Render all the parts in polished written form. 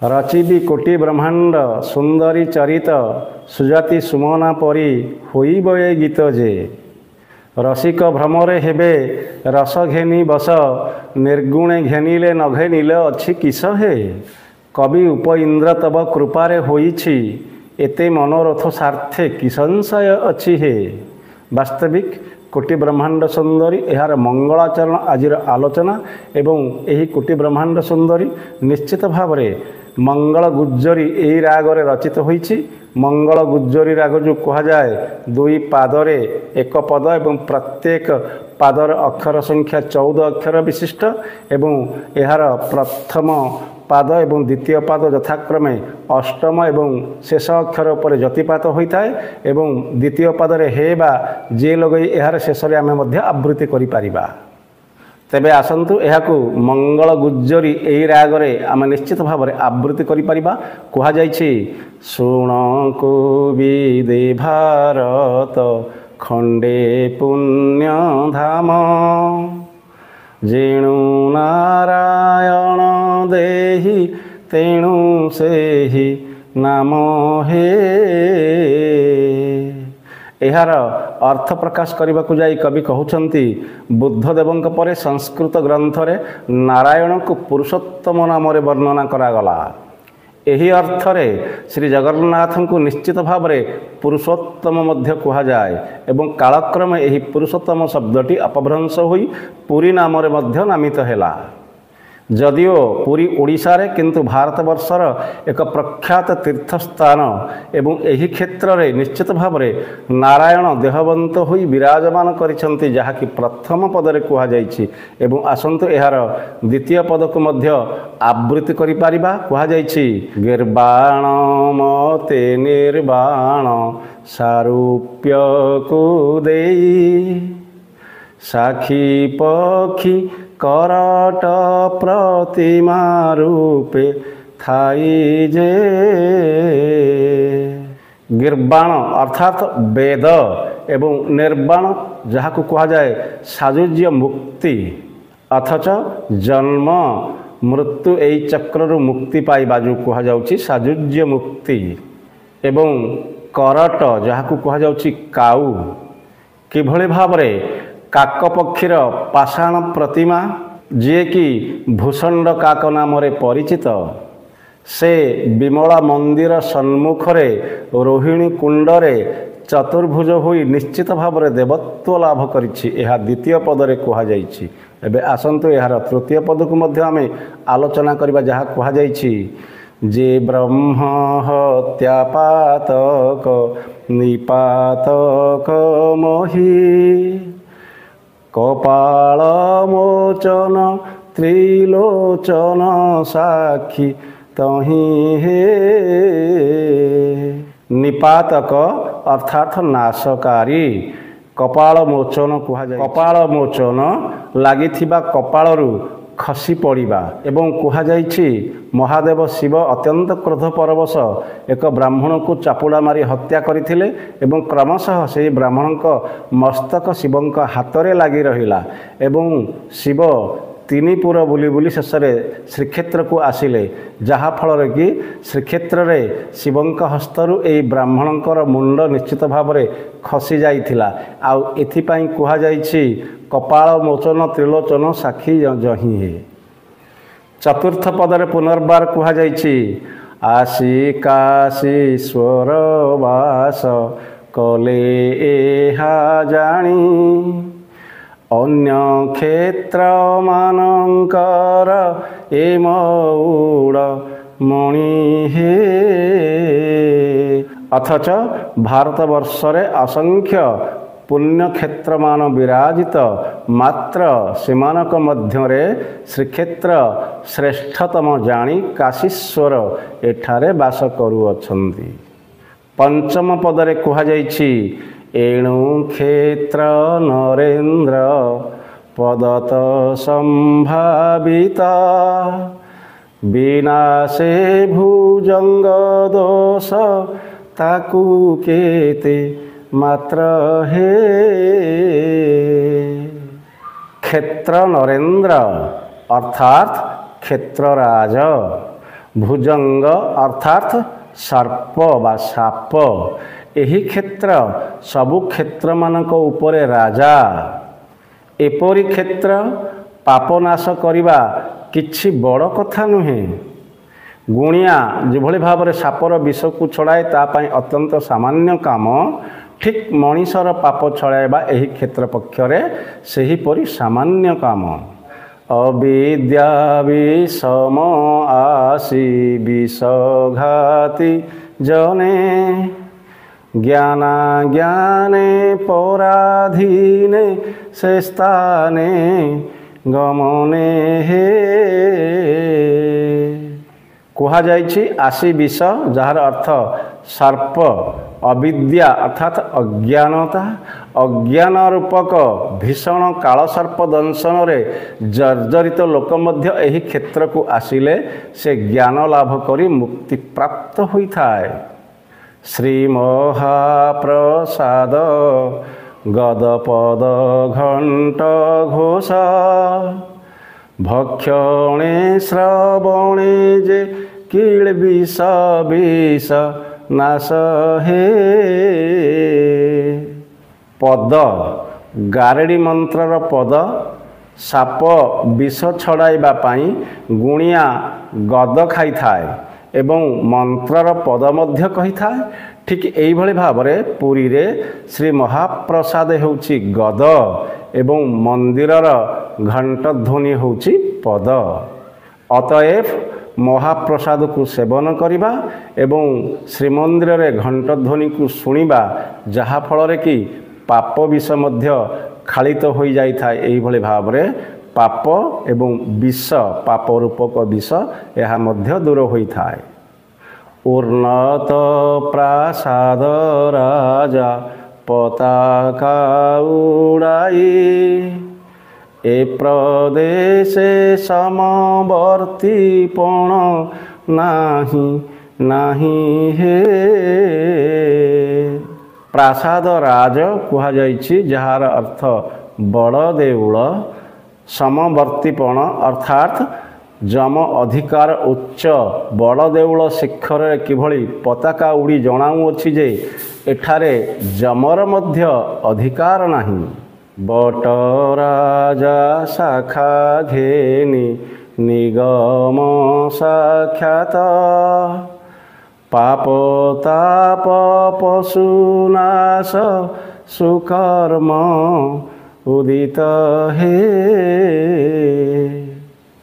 रचिबी कोटि ब्रह्मांड सुंदरी चरित सुजाति सुमना परी होइब ए गीत जे रसिक भ्रमरे हेबे रस घेनी बस निर्गुणे घेनिले न घेनिले अच्छी किस हे कवि उप इंद्र तब कृपारे होइछि एते मनोरथ सार्थे कि संशय अच्छी हे। वास्तविक कोटि ब्रह्मांड सुंदरी यार मंगलाचरण आजिर आलोचना एवं यही कोटि ब्रह्मांड सुंदरी निश्चित भाव मंगल गुज्जरी यही रागरे रचित होइछि। मंगल गुज्जरी राग जो कह जाए दुई पादरे एक पद एवं प्रत्येक पादर अक्षर संख्या 14 अक्षर विशिष्ट एवं यार प्रथम पाद एवं द्वितीय पाद यथाक्रमे अष्टम एवं शेष अक्षर पर जतिपात होता है एवं द्वितीय पादरे हे बा जे लगई यार शेष आम आवृत्ति करिपारिबा। तेबे आसंतु एहाकू मंगल गुज्जरी एई रागरे आम निश्चित भाव में आवृत्ति करिपारिबा। कुहा जाइछि शुण कुविदे भारत खंडे पुण्य धाम जेणु नारायण देहि तेणु सेहि नाम हे। यार अर्थ प्रकाश करने को जाई कवि कहउछंती बुद्धदेवंक परे संस्कृत ग्रंथरे नारायण को पुरुषोत्तम नाम वर्णना करागला। यही अर्थरे श्री जगन्नाथ को निश्चित भाव में पुरुषोत्तम मध्य कहा जाए एवं कालक्रमे यही पुरुषोत्तम शब्दटी अपभ्रंश होई पुरी नाम मध्य नामित हैला। जदिओ पुरी ओडिशा रे किंतु भारतवर्षर एक प्रख्यात तीर्थस्थान एवं यही क्षेत्र में निश्चित भाव में नारायण देहवंत होई विराजमान करिसंती जहाँकि प्रथम पदरे कहा जाइछि एवं आसंतु यार द्वितीय पद को मध्य आवृत्ति करिपारिबा। कहा जाइछि गिर्बाण मते निर्बाण सारूप्य को देई साखी पक्षी करट प्रतिमा रूपे थाई जे। गिर्बाण अर्थात वेद एवं निर्बाण जहाँ को कहा जाए साजुज्य मुक्ति अथच जन्म मृत्यु एई चक्रु मुक्ति पाइबा जो कहा जाउछि साजुज्य मुक्ति एवं करट जहाँ को कहा जाउछि काऊ किभଳି भावरे काक पक्षीर पाषाण प्रतिमा जी कि भूषंड काक नाम परिचित से विमला मंदिर सम्मुखरे रोहिणी कुंडरे चतुर्भुज होई निश्चित भाव में देवत्व लाभ करिछि। यह द्वितीय पदरे कहा जाइछि। एबे आसंतु यार तृतीय पद को मध्य आमे आलोचना करबा जहाँ कहा जाइछि जे ब्रह्म हत्या पातक निपातक मोहि कपाल मोचन त्रिलोचन साक्षी तही हे। निपातक अर्थात नाशकारी कपाल मोचन कहा जाए कपाल मोचन लागिथिबा कपालरू खसी पड़िबा एवं कहा जाइछि महादेव शिव अत्यंत क्रोध परवश एक ब्राह्मण को चापुड़ा मारी हत्या करथिले एवं क्रमशः से ब्राह्मण को मस्तक शिवं हाथ लगी रहिला एवं शिव तीन पुर बुली बुली शेष श्रीक्षेत्र को आसिले जहाँ फल कि श्रीक्षेत्र में शिवं हस्तरू यही ब्राह्मणकर मुंड निश्चित भाव में खसी जाइथिला। आउ एथिपाई कहा जाइछि कपाल मोचन त्रिलोचन साक्षी जही हे। चतुर्थ पदरे पुनर्बार कहा जाइछि आशी काशीश्वर वास कले एहा जानी अन्य क्षेत्र मानकर ए मौड़ मणि हे। अथच भारतवर्षरे असंख्य पुण्य क्षेत्र मान विराजित मात्र सेमानक मध्यरे श्रीक्षेत्र श्रेष्ठतम जानी काशीश्वर एठारे वास करुअछन्ति। पंचम पदरे कहा जाइछि एणु क्षेत्र नरेन्द्र पदत संभाविता विनाशे भुजंग दोष ताकू केते मात्र हे। क्षेत्र नरेन्द्र अर्थात क्षेत्रराज भुजंग अर्थात सर्प बा साप एही क्षेत्र सबु क्षेत्र मानक उपरे राजा एपरी क्षेत्र पापनाश करिबा किछि बड़ कथा नुहे। गुणिया जेभଳି भाବରେ सापर विष को छड़ाए तापाई अत्यंत सामान्य काम ठीक मनीषर पाप छड़ाइबा एही क्षेत्र पक्षरे सेहीपरि सामान्य काम। अविद्या विषम आसी विषघाती जने ज्ञाना ज्ञाने पराधीने से स्थाने गमने हे कहा जाइछि आसी विष जार अर्थ सर्प अविद्या अर्थात अज्ञानता अज्ञान रूपक भीषण काल सर्प दंशन रे जर्जरित लोक मध्य एही क्षेत्र को आसिले से ज्ञान लाभ करी मुक्ति प्राप्त होइथाय। श्री महाप्रसाद गदपद घंट घोष भक्षणे श्रवणे जे कील विष विष नाश हे पद गारेडी मंत्रर पद साप विष छड़ाइबा पाई गुणिया गद खाई थाए एवं मंत्रर पद मध्य कही थाए। ठीक एई भली भावरे पुरी रे श्री महाप्रसाद होउची गद एवं मंदिरर घंट ध्वनि होउची पद। अतएव महाप्रसाद को सेवन करिबा एवं श्रीमंदिर रे घंट ध्वनि को सुनिबा जहा फल रे कि पाप विष मध्य खालित होई जाई थाए। एई भली भावरे पाप एवं विष पाप रूपक विष यह मध्य दूर होई थाए। उन्नत प्रासाद राजा पताका उड़ाई ए प्रदेशे समवर्तीपण नाही नाही हे प्रासाद राज कहा जाइछि जहार अर्थ बड़ देउल समवर्तीपण अर्थात जम अधिकार उच्च बड़ देउल शिखर किभଳି पताका उड़ी जणाउअछि जे एठारे जमर मध्य अधिकार नाही। बट राजा शाखा घेनी निगम साक्षात पाप ताप पशुनाश सुकर्म उदित हे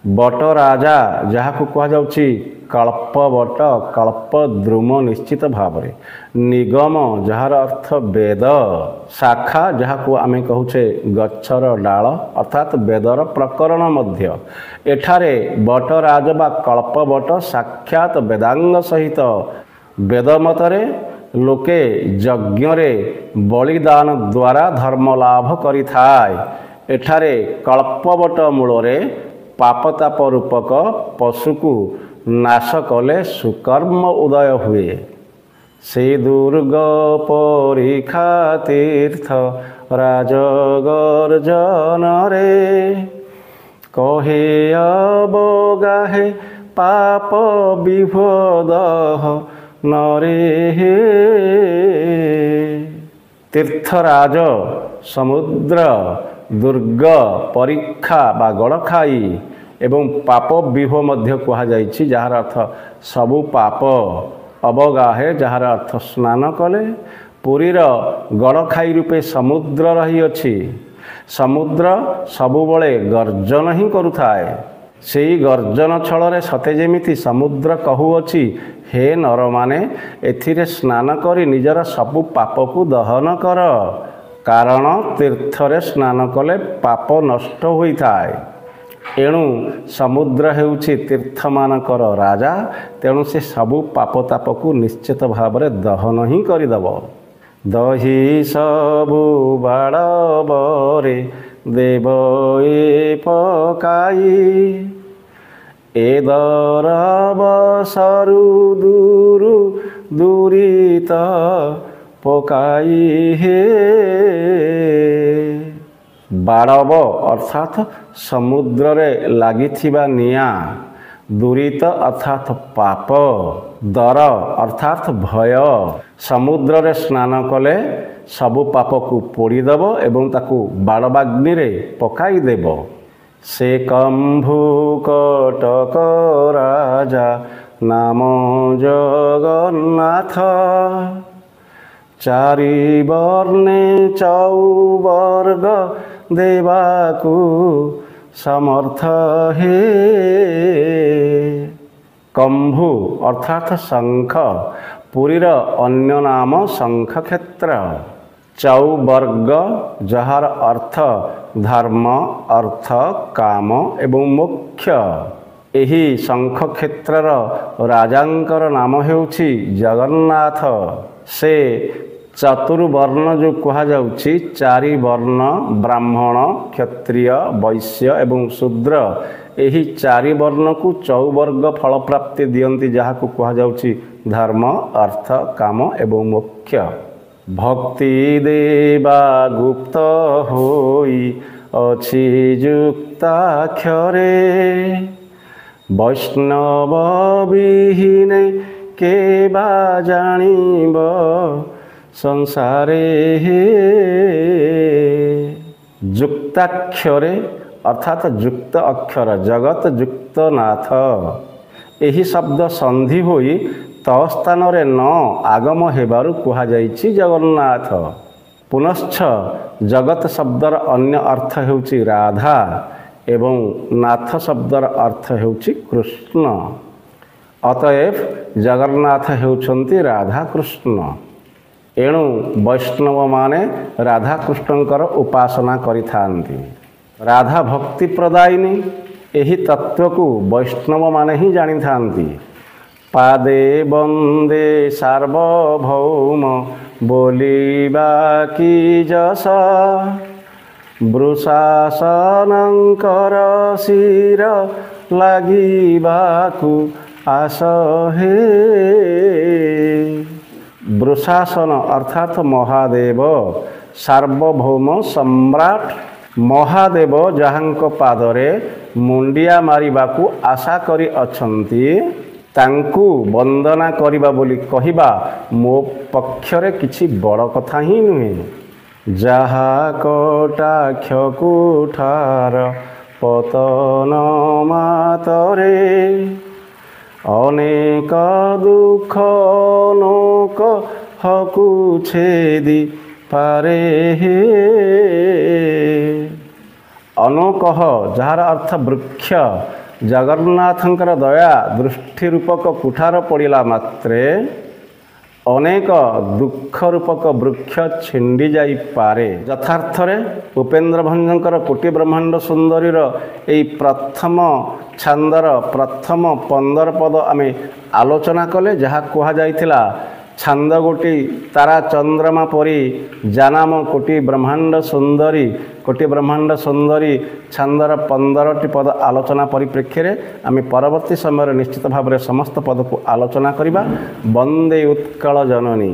बट राजा जहाँ को कह जाउछि कल्प बट कल्प द्रुम निश्चित भावरे निगम जार अर्थ वेद शाखा जहाँ को आमे कहूचे गच्छर डाल अर्थात वेदर प्रकरण मध्य एठारे बट राज बा कल्प बट साक्षात वेदांग सहित वेद मतरे लोके यज्ञ रे बलिदान द्वारा धर्म लाभ करि थाए। एठारे कल्पवट मूलरे पापताप रूपक पशु को नाश कले सुकर्म उदय हुए। से दुर्ग परीक्षा तीर्थ राजगर्जन रे कहे अबगाहे पाप विभोद नरे हे तीर्थराज समुद्र दुर्ग परीक्षा बा गड़खाई एवं पाप विभो मध्य कहा जाइछि जहार अर्थ सबु पाप अवगाहे जहार अर्थ स्नान कले पुरीर गड़खाई रूपे समुद्र रही अछि। समुद्र सबुबले गर्जन ही करुथाए सेई गर्जन छल सते जेमिति समुद्र कहूअछि हे नर माने एथिरे स्नान करी निजर सबु पाप को दहन कर कारण तीर्थरे स्नान कले पाप नष्ट होइथाए। एणु समुद्र हेउछि तीर्थ मानकर राजा तेणु से सबु पाप ताप को निश्चित भाव में दहन ही करदेव। दही सबु बाड़बरे देव ए पकाई ए दरब सरु दूरु दूरित पकाई हे बाड़ब अर्थात समुद्र रे लागिथिबा निया दूरित अर्थात पाप, दर अर्थात भय। समुद्र रे स्नान कले सबु पाप को पोड़ीदेव एवं ताकू बाड़बाग्नि रे पकाई देव। से कम्भु कटक राजा नाम जगन्नाथ, चारि वर्णे चौवर्ग देवाकू समर्थ हे। कम्भु अर्थात शंख, पुरीर अन्य नाम शंख क्षेत्र। चौवर्ग जहार अर्थ धर्म, अर्थ, काम एवं मोक्ष। एही शंख क्षेत्रर राजांकर नाम हेउछि जगन्नाथ। से चतुर्वर्ण जो कहा जाउछि, चारि वर्ण ब्राह्मण, क्षत्रिय, वैश्य एवं शूद्र, एही चारि वर्ण को चौवर्ग फल प्राप्ति दियंती, जहाँ को कहा जाउछि धर्म, अर्थ, काम एवं मोक्ष। भक्ति देवा गुप्त होई अछि जुक्ताक्षरे, वैष्णव विहीने के बा जानिब संसारे हे। जुक्ताक्षरे अर्थात युक्त अक्षर, जगत युक्त नाथ। एही शब्द संधि होई तस्थान रे न आगम हेबारु कुहा जाइछि जगन्नाथ। पुनश्च जगत शब्दर अन्य अर्थ हेउछि राधा एवं नाथ शब्दर अर्थ हेउछि कृष्ण। अतएव जगन्नाथ हेउछन्ति राधा कृष्ण। एणु वैष्णव माने राधा कृष्णंकर उपासना करिथांती। राधा भक्ति प्रदायिनी, एही तत्व को वैष्णव माने ही जानी थांती। पादे वंदे सार्वभौम बोलिबा की जस, वृषासनंकर शिर लागिबाकु आस हे। वृषासन अर्थात महादेव, सार्वभौम सम्राट महादेव जहाँको पादरे मुंडिया मारिबाकू आशा करी अछंती, तांकू वंदना करिबा बोली कहिबा मो पक्षरे किछि बड़ कथा ही नुहे। जहा कटाक्ष कुठार पतन मातरे, अनेक दुख नोक हकु छेदी पारे हे। अनोकह जार अर्थ वृक्ष, जगन्नाथंकर दया दृष्टि रूपक कुठार पड़िला मात्रे अनेक दुख रूपक वृक्ष छिंडी जाई पारे। यथार्थरे उपेन्द्र भंजंकर कोटि ब्रह्मांड सुंदरीर एई प्रथम छांदर प्रथम 15 पद आमे आलोचना कले, जहा कहा जाइथिला छांद गोटी तारा चंद्रमा परी जानाम कोटि ब्रह्मांड सुंदरी। कोटि ब्रह्मांड सुंदरी छांदर 15टी पद आलोचना परिप्रेक्षी आम परवर्ती समय निश्चित भाव में समस्त पद को आलोचना करिबा। वंदे उत्कल जननी।